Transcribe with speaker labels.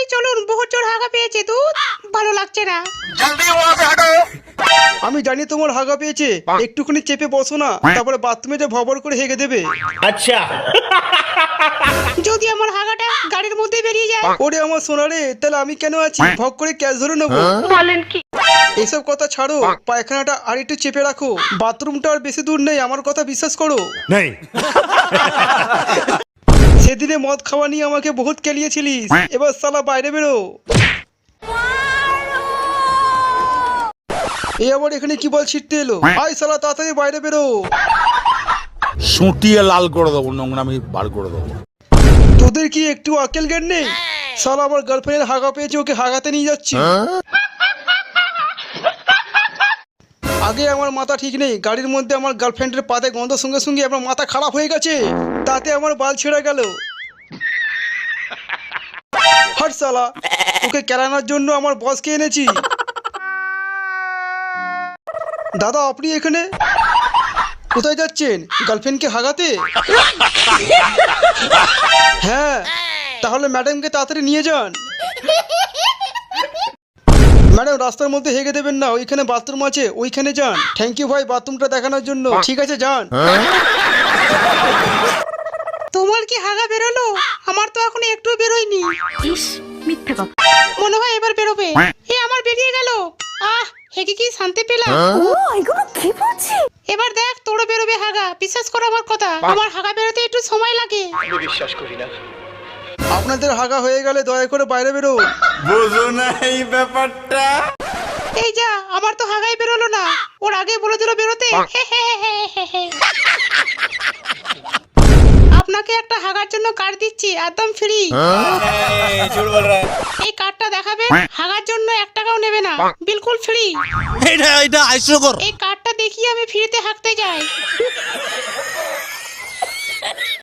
Speaker 1: তাড়াতাড়ি চলুন, বহুত জোর হাগা পেয়েছে, দুধ ভালো লাগছে না।
Speaker 2: আমি জানি তোমার হাগা পেয়েছে, একটুখানি চেপে বসো না, তারপরে বাথরুমে যে ভবর করে হেগে দেবে।
Speaker 3: আচ্ছা,
Speaker 1: যদি আমার হাগাটা গাড়ির মধ্যে বেরিয়ে যায়?
Speaker 2: ওরে আমার সোনারে, তাহলে আমি কেন আছি? ভগ করে ক্যাশ ধরে নেবো।
Speaker 1: বলেন কি?
Speaker 2: এসব কথা ছাড়ো, পায়খানাটা আর একটু চেপে রাখো, বাথরুমটা আর বেশি দূর নেই, আমার কথা বিশ্বাস করো।
Speaker 3: নেই।
Speaker 2: সেদিনে মদ খাওয়া নিয়ে আমাকে বহুত কেলিয়েছিলিস, এবার শালা বাইরে বেরো। এই আবার এখানে কি বল ছিটতে এলো? আয় শালা তাড়াতাড়ি বাইরে বেরো।
Speaker 4: সুটিয়ে লাল করে দেবো, নোংরামি বার করে দেবো।
Speaker 2: তোদের কি একটু আকেল জ্ঞান নেই? শালা আমার গার্লফ্রেন্ডের হাগা পেয়েছে, ওকে হাগাতে নিয়ে যাচ্ছি। আগে আমার মাথা ঠিক নেই, গাড়ির মধ্যে আমার গার্লফ্রেন্ডের পাতে গন্ধ সঙ্গে সঙ্গে আমার মাথা খারাপ হয়ে গেছে, তাতে আমার বাল ছেড়ে গেল। হাট শালা, ওকে কেলানোর জন্য আমার বসকে এনেছি। দাদা আপনি এখানে কোথায় যাচ্ছেন? গার্লফ্রেন্ডকে হাগাতে? হ্যাঁ, তাহলে ম্যাডামকে তাড়াতাড়ি নিয়ে যান। ম্যাডাম রাস্তার মধ্যে হেগে দেবেন না, ওইখানে বাথরুম আছে, ওইখানে যান। থ্যাংক ইউ ভাই বাথরুমটা দেখানোর জন্য। ঠিক আছে যান।
Speaker 1: তোমার কি হাগা বেরোলো? আমার তো এখন একটু বেরোয়নি।
Speaker 5: ইস, মিথ্যে কথা।
Speaker 1: মনে হয় এবার বেরোবে। এ আমার বেরিয়ে গেল। আহ, হেগে কি শান্তি পেলাম।
Speaker 5: ও, এগুলো কি বলছি?
Speaker 1: এবার দেখ তোরও বেরোবে হাগা, বিশ্বাস করো আমার কথা। আমার হাগা বেরোতে একটু সময় লাগে।
Speaker 2: আপনাদের হাগা হয়ে গেলে দয়া করে বাইরে বেরো।
Speaker 3: বুঝো না এই ব্যাপারটা।
Speaker 1: এই যা, আমার তো হাগাই বেরোলো না, ওর আগে বলে দিল বেরোতে। আপনাকে একটা হাগার জন্য কার্ড দিচ্ছি, একদম ফ্রি। এই কার্ডটা দেখাবেন, হাগার জন্য 1 টাকাও নেবে না, বিলকুল ফ্রি।
Speaker 4: এটা হাস্যকর।
Speaker 1: এই কার্ডটা দেখিয়ে আমি ফ্রিতে হাঁকতে যাই।